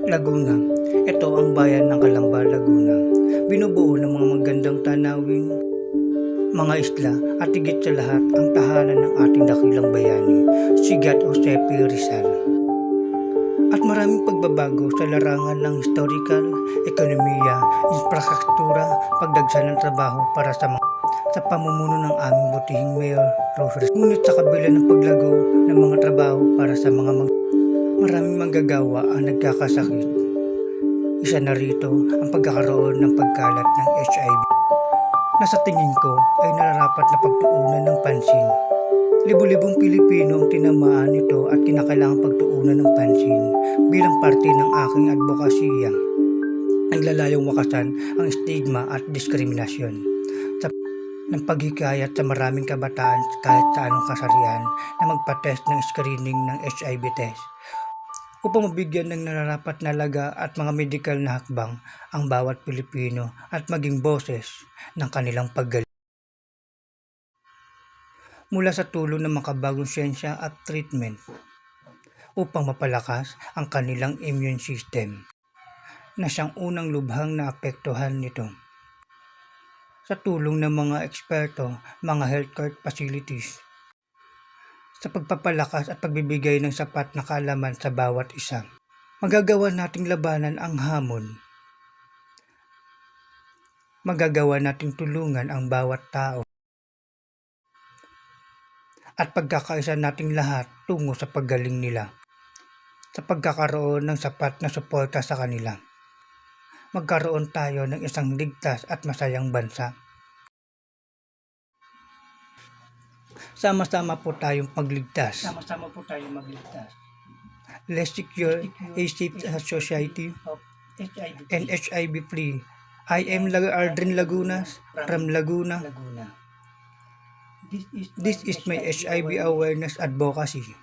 Laguna. Ito ang bayan ng Calamba, Laguna. Binubuo ng mga magandang tanawin, mga isla at higit sa lahat ang tahanan ng ating dakilang bayani, si God Josepe Rizal. At maraming pagbabago sa larangan ng historical, ekonomiya, infrastruktura, pagdagsa ng trabaho para sa pamumuno ng aming butihing Mayor Rose. Ngunit sa kabila ng paglago ng mga trabaho para sa maraming manggagawa ang nagkakasakit. Isa na rito ang pagkakaroon ng pagkalat ng HIV na sa tingin ko ay nararapat na pagtuunan ng pansin. Libo-libong Pilipino ang tinamaan nito at kinakailangang pagtuunan ng pansin bilang parte ng aking advokasya. Naglalayong wakasan ang stigma at diskriminasyon ng paghikayat sa maraming kabataan kahit sa anong kasarian na magpa-test ng screening ng HIV test upang mabigyan ng nararapat na laga at mga medikal na hakbang ang bawat Pilipino at maging boses ng kanilang paggaling. Mula sa tulong ng makabagong siyensya at treatment upang mapalakas ang kanilang immune system na siyang unang lubhang naapektuhan nito. Sa tulong ng mga eksperto, mga healthcare facilities, sa pagpapalakas at pagbibigay ng sapat na kaalaman sa bawat isa, magagawa nating labanan ang hamon. Magagawa nating tulungan ang bawat tao at pagkakaisa nating lahat tungo sa paggaling nila, sa pagkakaroon ng sapat na suporta sa kanila. Magkaroon tayo ng isang ligtas at masayang bansa. Sama-sama po tayong magligtas. Let's secure a safe society and HIV free. I am Aldrin Lagunas from Laguna. This is my HIV awareness advocacy.